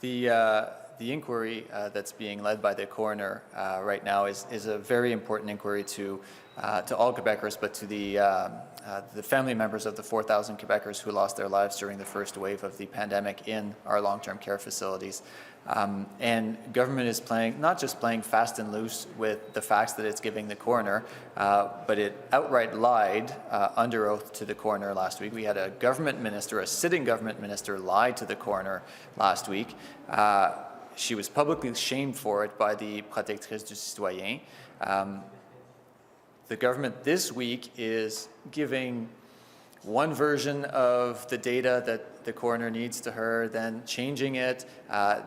The inquiry that's being led by the coroner right now is a very important inquiry to all Quebecers, but to the family members of the 4,000 Quebecers who lost their lives during the first wave of the pandemic in our long-term care facilities. And government is not just playing fast and loose with the facts that it's giving the coroner, but it outright lied under oath to the coroner last week. We had a government minister, a sitting government minister, lie to the coroner last week. She was publicly shamed for it by the Protectrice du Citoyen. The government this week is giving one version of the data that the coroner needs to her, then changing it,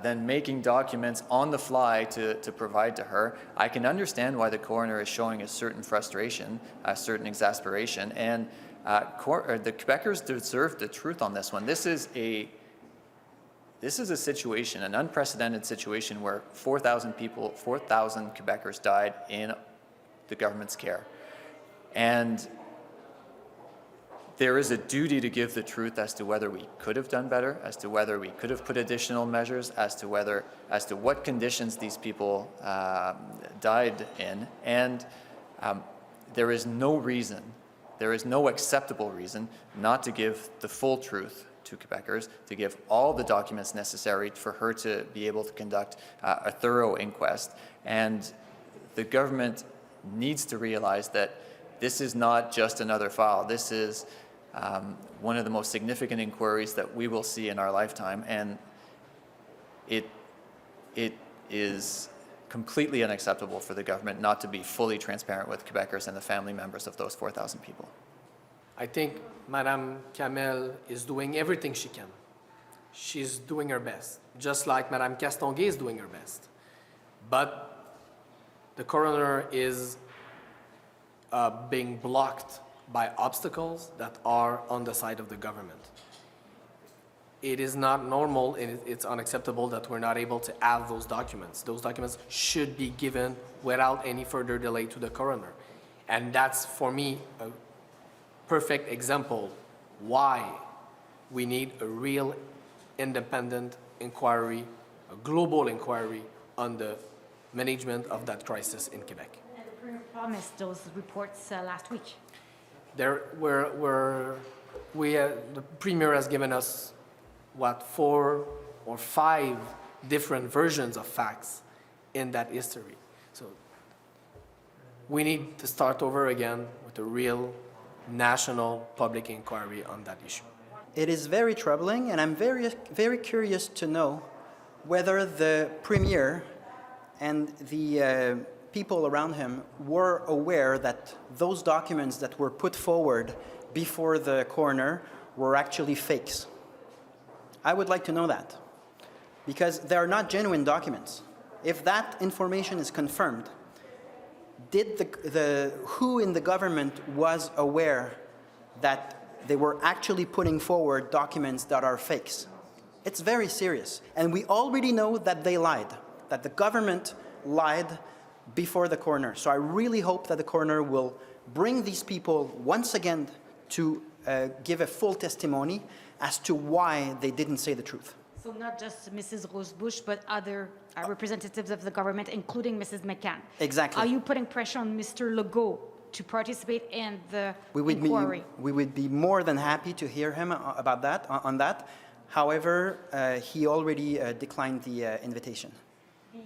then making documents on the fly to provide to her. I can understand why the coroner is showing a certain frustration, a certain exasperation, and the Quebecers deserve the truth on this one. This is a situation, an unprecedented situation where 4,000 people, 4,000 Quebecers died in the government's care. And there is a duty to give the truth as to whether we could have done better, as to whether we could have put additional measures, as to what conditions these people died in. And there is no reason, there is no acceptable reason not to give the full truth to Quebecers, to give all the documents necessary for her to be able to conduct a thorough inquest. And the government needs to realize that this is not just another file. This is one of the most significant inquiries that we will see in our lifetime, and it is completely unacceptable for the government not to be fully transparent with Quebecers and the family members of those 4,000 people. I think Madame Kamel is doing everything she can. She's doing her best, just like Madame Castonguay is doing her best. But the coroner is being blocked by obstacles that are on the side of the government. It is not normal and it's unacceptable that we're not able to have those documents. Those documents should be given without any further delay to the coroner. And that's, for me, a perfect example why we need a real independent inquiry, a global inquiry on the management of that crisis in Quebec. And the Premier promised those reports last week. The Premier has given us, 4 or 5 different versions of facts in that history. So we need to start over again with a real national public inquiry on that issue. It is very troubling, and I'm very curious to know whether the Premier and the people around him were aware that those documents that were put forward before the coroner were actually fakes. I would like to know that, because they are not genuine documents. If that information is confirmed, did who in the government was aware that they were actually putting forward documents that are fakes? It's very serious. And we already know that they lied, that the government lied before the coroner. So I really hope that the coroner will bring these people once again to give a full testimony as to why they didn't say the truth. So not just Mrs. Rosebush, but other representatives of the government, including Mrs. McCann. Exactly. Are you putting pressure on Mr. Legault to participate in the inquiry? We would be more than happy to hear him about that, on that. However, he already declined the invitation. The